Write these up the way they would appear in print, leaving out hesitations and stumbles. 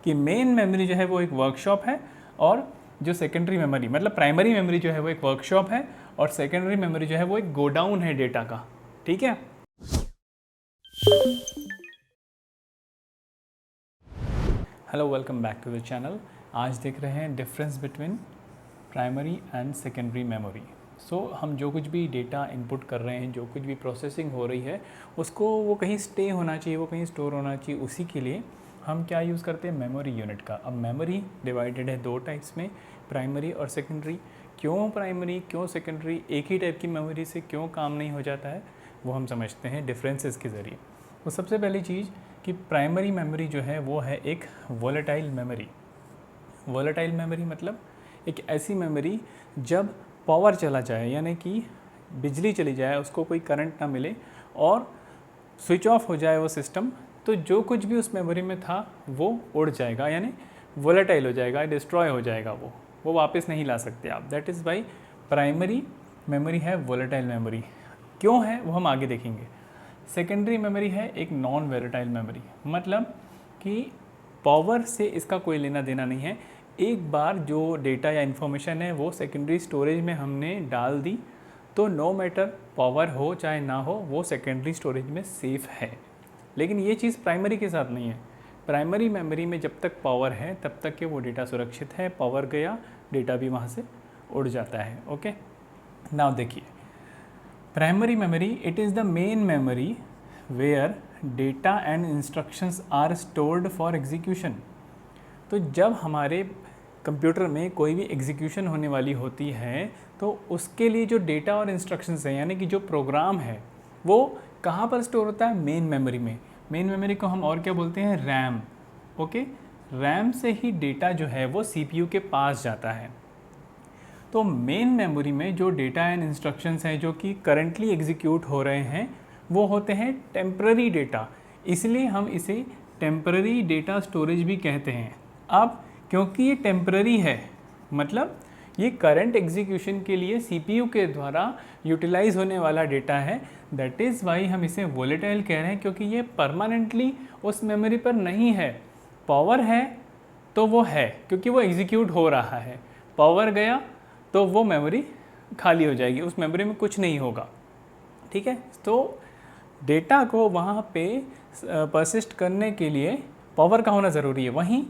कि main memory जो है वो एक वर्कशॉप है और जो सेकेंडरी मेमोरी मतलब प्राइमरी मेमोरी जो है वो एक वर्कशॉप है और सेकेंडरी मेमोरी जो है वो एक गोडाउन है डेटा का। ठीक है। Hello, welcome back to the channel. आज देख रहे हैं difference between primary and secondary memory. So हम जो कुछ भी डेटा इनपुट कर रहे हैं, जो कुछ भी प्रोसेसिंग हो रही है, उसको वो कहीं स्टे होना चाहिए, वो कहीं स्टोर होना चाहिए। उसी के लिए हम क्या यूज़ करते हैं, मेमोरी यूनिट का। अब मेमोरी डिवाइडेड है दो टाइप्स में, प्राइमरी और सेकेंडरी। क्यों प्राइमरी, क्यों सेकेंडरी, एक ही टाइप की मेमोरी से क्यों काम नहीं हो जाता है, वो हम समझते हैं डिफरेंसेस के ज़रिए। तो सबसे पहली चीज़ कि प्राइमरी मेमोरी जो है वो है एक वोलेटाइल मेमोरी। वोलेटाइल मेमोरी मतलब एक ऐसी मेमोरी जब पावर चला जाए, यानी कि बिजली चली जाए, उसको कोई करंट ना मिले और स्विच ऑफ हो जाए वो सिस्टम, तो जो कुछ भी उस मेमोरी में था वो उड़ जाएगा, यानी वोलेटाइल हो जाएगा, डिस्ट्रॉय हो जाएगा, वो वापस नहीं ला सकते आप। That is Y primary memory है वोलेटाइल मेमोरी। क्यों है वो हम आगे देखेंगे। सेकेंडरी मेमोरी है एक नॉन वोलेटाइल मेमोरी, मतलब कि पावर से इसका कोई लेना देना नहीं है। एक बार जो डेटा या इन्फॉर्मेशन है वो सेकेंडरी स्टोरेज में हमने डाल दी तो नो मैटर पावर हो चाहे ना हो, वो सेकेंडरी स्टोरेज में सेफ़ है। लेकिन ये चीज़ प्राइमरी के साथ नहीं है। प्राइमरी मेमोरी में जब तक पावर है तब तक के वो डेटा सुरक्षित है, पावर गया डेटा भी वहाँ से उड़ जाता है। ओके, नाउ देखिए, primary memory, it is the main memory where data and instructions are stored for execution. तो जब हमारे कंप्यूटर में कोई भी एग्जीक्यूशन होने वाली होती है तो उसके लिए जो डेटा और इंस्ट्रक्शंस हैं, यानी कि जो प्रोग्राम है, वो कहाँ पर स्टोर होता है, मेन मेमोरी में। मेन मेमोरी को हम और क्या बोलते हैं, रैम। ओके, रैम से ही डेटा जो है वो सीपीयू के पास जाता है। तो मेन मेमोरी में जो डेटा एंड इंस्ट्रक्शंस हैं जो कि करंटली एग्जीक्यूट हो रहे हैं वो होते हैं टेम्पररी डेटा, इसलिए हम इसे टेम्पररी डेटा स्टोरेज भी कहते हैं। अब क्योंकि ये टेम्पररी है, मतलब ये करंट एग्जीक्यूशन के लिए सीपीयू के द्वारा यूटिलाइज होने वाला डेटा है, दैट इज़ वाई हम इसे वोलेटाइल कह रहे हैं, क्योंकि ये परमानेंटली उस मेमोरी पर नहीं है। पावर है तो वो है क्योंकि वो एग्जीक्यूट हो रहा है, पावर गया तो वो मेमोरी खाली हो जाएगी, उस मेमोरी में कुछ नहीं होगा। ठीक है, तो डेटा को वहाँ पे परसिस्ट करने के लिए पावर का होना ज़रूरी है। वहीं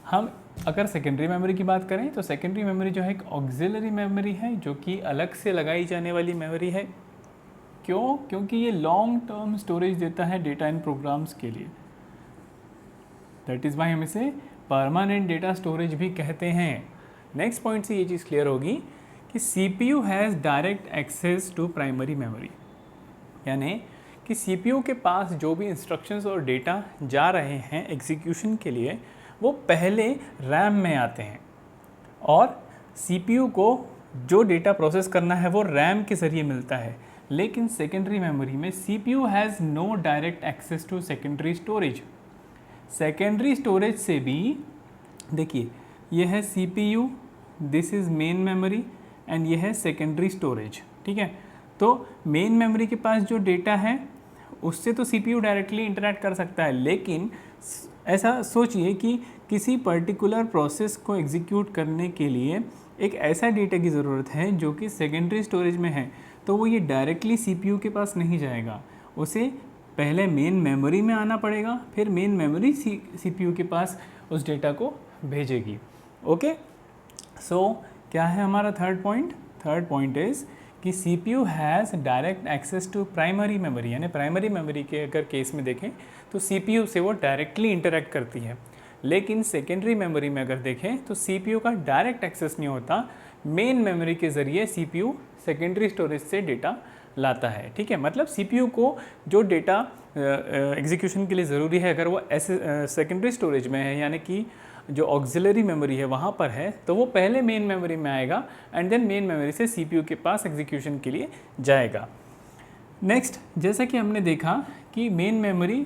हम अगर सेकेंडरी मेमोरी की बात करें तो सेकेंडरी मेमोरी जो है एक ऑक्सिलरी मेमोरी है, जो कि अलग से लगाई जाने वाली मेमोरी है। क्यों? क्योंकि ये लॉन्ग टर्म स्टोरेज देता है डेटा इन प्रोग्राम्स के लिए। दैट इज़ वाई हम इसे परमानेंट डेटा स्टोरेज भी कहते हैं। नेक्स्ट पॉइंट से ये चीज़ क्लियर होगी कि CPU has direct access to primary memory, यानी कि CPU के पास जो भी इंस्ट्रक्शंस और डेटा जा रहे हैं एग्जीक्यूशन के लिए वो पहले रैम में आते हैं और CPU को जो डेटा प्रोसेस करना है वो रैम के ज़रिए मिलता है। लेकिन सेकेंडरी मेमोरी में CPU has no direct access to secondary storage. Secondary storage से भी देखिए, ये है CPU, this is main memory and ये है सेकेंडरी स्टोरेज। ठीक है, तो मेन मेमोरी के पास जो डेटा है उससे तो CPU डायरेक्टली इंटरैक्ट कर सकता है, लेकिन ऐसा सोचिए कि किसी पर्टिकुलर प्रोसेस को एग्जीक्यूट करने के लिए एक ऐसा डेटा की ज़रूरत है जो कि सेकेंडरी स्टोरेज में है, तो वो ये डायरेक्टली CPU के पास नहीं जाएगा, उसे पहले मेन मेमोरी में आना पड़ेगा, फिर मेन मेमोरी CPU के पास उस डेटा को भेजेगी। ओके, सो क्या है हमारा third point? Third point is कि CPU has direct access to primary memory, यानी प्राइमरी मेमोरी के अगर केस में देखें तो CPU से वो डायरेक्टली इंटरेक्ट करती है। लेकिन सेकेंडरी मेमोरी में अगर देखें तो CPU का डायरेक्ट एक्सेस नहीं होता, मेन मेमोरी के ज़रिए CPU सेकेंडरी स्टोरेज से डेटा लाता है। ठीक है, मतलब CPU को जो डेटा एग्जीक्यूशन के लिए ज़रूरी है अगर वो ऐसे सेकेंडरी स्टोरेज में है, यानी कि जो ऑक्सिलरी मेमोरी है वहाँ पर है, तो वो पहले मेन मेमोरी में आएगा एंड देन मेन मेमोरी से CPU के पास एग्जीक्यूशन के लिए जाएगा। नेक्स्ट, जैसा कि हमने देखा कि main memory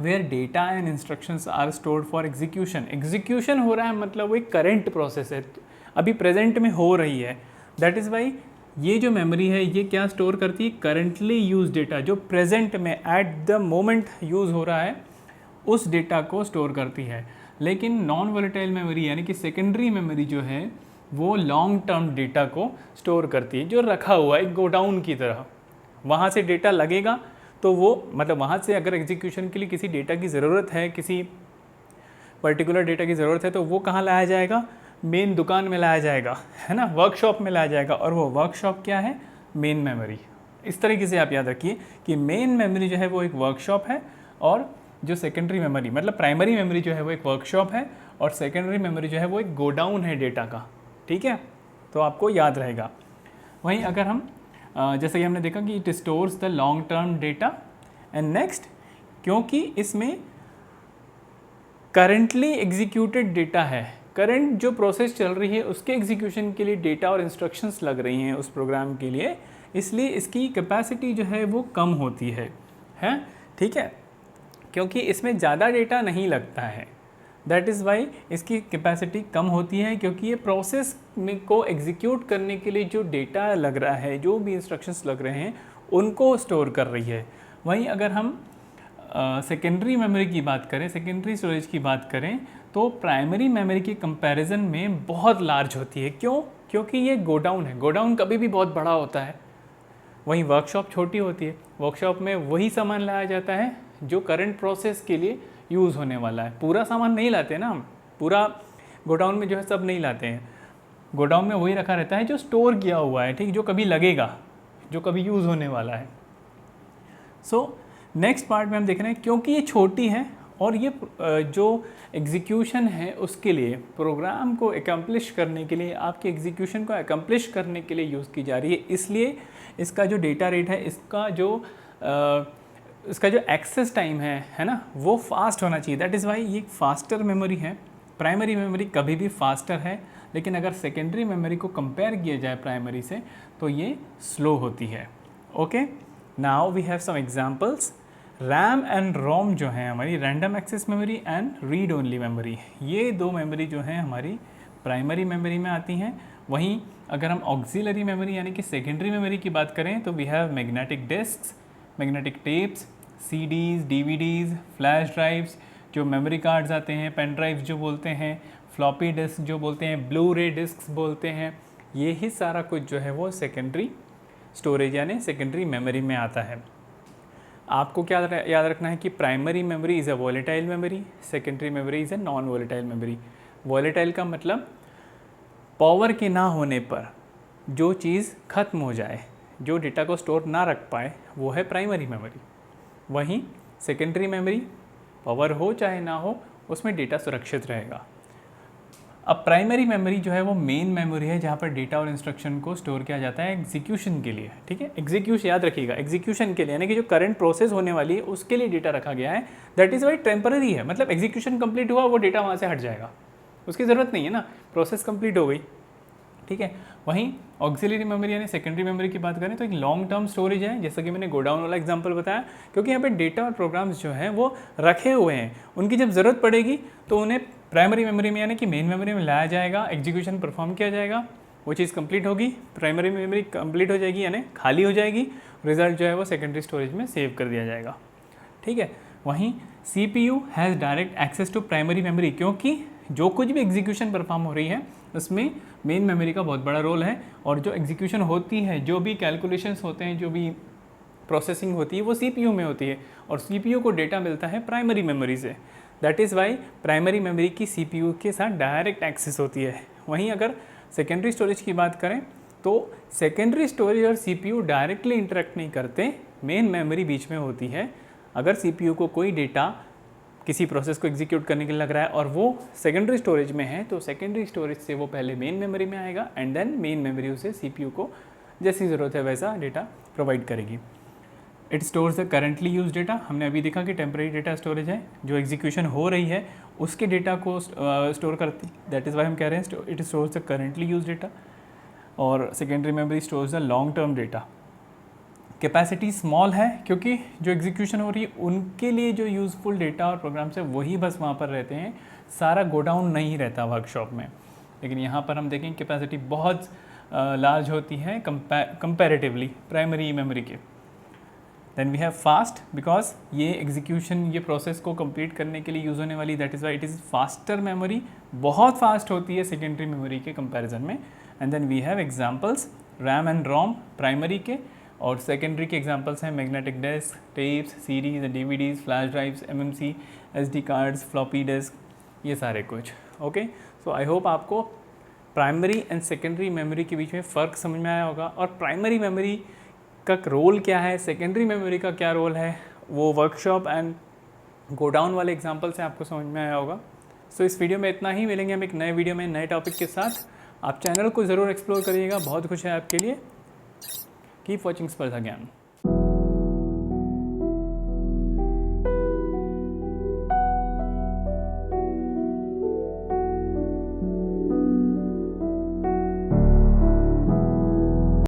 where data and instructions are stored for execution. Execution हो रहा है मतलब वो एक करेंट प्रोसेस है, अभी प्रेजेंट में हो रही है। दैट इज़ वाई ये जो मेमोरी है ये क्या स्टोर करती है, करंटली यूज डेटा, जो प्रेजेंट में एट द मोमेंट यूज़ हो रहा है उस डेटा को स्टोर करती है। लेकिन नॉन वोलेटाइल मेमोरी यानी कि सेकेंडरी मेमोरी जो है वो लॉन्ग टर्म डेटा को स्टोर करती है, जो रखा हुआ है एक गोडाउन की तरह। वहाँ से डेटा लगेगा तो वो मतलब वहाँ से अगर एग्जीक्यूशन के लिए किसी डेटा की ज़रूरत है, किसी पर्टिकुलर डेटा की ज़रूरत है, तो वो कहाँ लाया जाएगा? मेन दुकान में लाया जाएगा, है ना, वर्कशॉप में लाया जाएगा। और वो वर्कशॉप क्या है? Main memory. इस तरीके से आप याद रखिए कि मेन मेमोरी जो है वो एक वर्कशॉप है, और जो सेकेंडरी मेमोरी मतलब प्राइमरी मेमोरी जो है वो एक वर्कशॉप है, और सेकेंडरी मेमोरी जो है वो एक गोडाउन है डेटा का। ठीक है, तो आपको याद रहेगा। वहीं अगर हम जैसे कि हमने देखा कि it stores the long term data, and next क्योंकि इसमें करंटली एग्जीक्यूटेड डेटा है, करंट जो प्रोसेस चल रही है उसके एग्जीक्यूशन के लिए डेटा और इंस्ट्रक्शंस लग रही हैं उस प्रोग्राम के लिए, इसलिए इसकी कैपेसिटी जो है वो कम होती है। ठीक है, क्योंकि इसमें ज़्यादा डेटा नहीं लगता है, दैट इज़ वाई इसकी कैपेसिटी कम होती है, क्योंकि ये प्रोसेस में को एग्जीक्यूट करने के लिए जो डेटा लग रहा है, जो भी इंस्ट्रक्शंस लग रहे हैं, उनको स्टोर कर रही है। वहीं अगर हम सेकेंडरी मेमोरी की बात करें, सेकेंडरी स्टोरेज की बात करें, तो प्राइमरी मेमोरी के कंपैरिजन में बहुत लार्ज होती है। क्यों? क्योंकि ये गोडाउन है, गोडाउन कभी भी बहुत बड़ा होता है। वहीं वर्कशॉप छोटी होती है, वर्कशॉप में वही सामान लाया जाता है जो करंट प्रोसेस के लिए यूज़ होने वाला है। पूरा सामान नहीं लाते ना हम, पूरा गोडाउन में जो है सब नहीं लाते हैं। गोडाउन में वही रखा रहता है जो स्टोर किया हुआ है, ठीक, जो कभी लगेगा, जो कभी यूज़ होने वाला है। सो नेक्स्ट पार्ट में हम देख रहे हैं, क्योंकि ये छोटी है और ये जो एग्जीक्यूशन है उसके लिए, प्रोग्राम को एकम्प्लिश करने के लिए, आपके एग्जीक्यूशन को एकम्प्लिश करने के लिए यूज़ की जा रही है, इसलिए इसका जो डेटा रेट है, इसका जो एक्सेस टाइम है ना, वो फास्ट होना चाहिए। दैट इज़ वाई ये फास्टर मेमोरी है। प्राइमरी मेमोरी कभी भी फास्टर है, लेकिन अगर सेकेंडरी मेमोरी को कंपेयर किया जाए प्राइमरी से तो ये स्लो होती है। Okay, now we have some examples. RAM and ROM जो है हमारी, random access memory and read only memory, ये दो मेमोरी जो हैं हमारी प्राइमरी मेमोरी में आती हैं। वहीं अगर हम ऑक्सिलरी मेमोरी यानी कि सेकेंडरी मेमोरी की बात करें तो we have magnetic disks, magnetic tapes, CDs, DVDs, flash drives, जो मेमोरी कार्ड्स आते हैं, पेन ड्राइव्स जो बोलते हैं, फ्लॉपी डिस्क जो बोलते हैं, ब्लू रे डिस्क बोलते हैं, ये ही सारा कुछ जो है वो सेकेंडरी स्टोरेज यानी सेकेंडरी मेमोरी में आता है। आपको क्या याद रखना है कि primary memory is a volatile memory, secondary memory is a non volatile memory. Volatile का मतलब पावर के ना होने पर जो चीज़ ख़त्म हो जाए, जो डेटा को स्टोर ना रख पाए, वो है प्राइमरी मेमोरी। वहीं सेकेंडरी मेमोरी पावर हो चाहे ना हो, उसमें डेटा सुरक्षित रहेगा। अब प्राइमरी मेमोरी जो है वो मेन मेमोरी है, जहाँ पर डेटा और इंस्ट्रक्शन को स्टोर किया जाता है एग्जीक्यूशन के लिए। ठीक है, एग्जीक्यूशन याद रखिएगा, एग्जीक्यूशन के लिए यानी कि जो करंट प्रोसेस होने वाली है उसके लिए डेटा रखा गया है। दैट इज़ वाई टेम्पररी है, मतलब एग्जीक्यूशन कंप्लीट हुआ, वो डेटा वहाँ से हट जाएगा, उसकी ज़रूरत नहीं है ना, प्रोसेस कंप्लीट हो गई। ठीक है, वहीं ऑक्सिलरी मेमोरी यानी सेकेंडरी मेमोरी की बात करें तो एक लॉन्ग टर्म स्टोरेज है, जैसा कि मैंने गोडाउन वाला एग्जांपल बताया, क्योंकि यहाँ पे डेटा और प्रोग्राम्स जो हैं वो रखे हुए हैं, उनकी जब ज़रूरत पड़ेगी तो उन्हें प्राइमरी मेमोरी में यानी कि मेन मेमोरी में लाया जाएगा, एग्जीक्यूशन परफॉर्म किया जाएगा, वो चीज़ कंप्लीट होगी, प्राइमरी मेमोरी कंप्लीट हो जाएगी यानी खाली हो जाएगी, रिजल्ट जो है वो सेकेंडरी स्टोरेज में सेव कर दिया जाएगा। ठीक है, वहीं CPU has direct access to primary memory, क्योंकि जो कुछ भी एग्जीक्यूशन परफॉर्म हो रही है उसमें मेन मेमोरी का बहुत बड़ा रोल है, और जो एग्जीक्यूशन होती है, जो भी कैलकुलेशंस होते हैं, जो भी प्रोसेसिंग होती है, वो CPU में होती है, और CPU को डेटा मिलता है प्राइमरी मेमोरी से। That is Y primary memory की CPU के साथ डायरेक्ट एक्सेस होती है। वहीं अगर सेकेंडरी स्टोरेज की बात करें तो सेकेंडरी स्टोरेज और CPU डायरेक्टली इंटरेक्ट नहीं करते, मेन मेमोरी बीच में होती है। अगर CPU को कोई डेटा किसी प्रोसेस को एग्जीक्यूट करने के लिए लग रहा है और वो सेकेंडरी स्टोरेज में है, तो सेकेंडरी स्टोरेज से वो पहले मेन मेमोरी में आएगा, एंड देन मेन मेमोरी उसे CPU को जैसी ज़रूरत है वैसा डेटा प्रोवाइड करेगी। It stores the currently use data, हमने अभी देखा कि टेम्परेरी डेटा स्टोरेज है, जो एग्जीक्यूशन हो रही है उसके डेटा को स्टोर करती, दैट इज़ वाई हम कह रहे हैं it stores the currently use data, और secondary memory stores the long term data. Capacity small है क्योंकि जो एग्जीक्यूशन हो रही है उनके लिए जो यूज़फुल डेटा और प्रोग्राम्स है वही बस वहाँ पर रहते हैं, सारा गोडाउन नहीं रहता वर्कशॉप में। लेकिन यहाँ पर हम देखें कैपेसिटी बहुत लार्ज होती है कंपैरेटिवली प्राइमरी मेमोरी के। Then we have fast, because ये एग्जीक्यूशन, ये प्रोसेस को कंप्लीट करने के लिए यूज़ होने वाली, that is why it is faster memory, बहुत फास्ट होती है सेकेंडरी मेमोरी के कंपैरिजन में। And then we have examples RAM and ROM primary के, और सेकेंडरी के एग्जांपल्स हैं magnetic disk, tapes, CDs, DVDs, flash drives, MMC, SD cards, floppy disk, ये सारे कुछ। ओके, सो आई होप आपको प्राइमरी एंड सेकेंडरी मेमोरी के बीच में फ़र्क समझ में आया होगा, और प्राइमरी मेमोरी का रोल क्या है, सेकेंडरी मेमोरी का क्या रोल है, वो वर्कशॉप एंड गोडाउन वाले एग्जांपल से आपको समझ में आया होगा। सो इस वीडियो में इतना ही, मिलेंगे हम एक नए वीडियो में नए टॉपिक के साथ। आप चैनल को ज़रूर एक्सप्लोर करिएगा, बहुत कुछ है आपके लिए। कीप वॉचिंग स्पर्धा ज्ञान।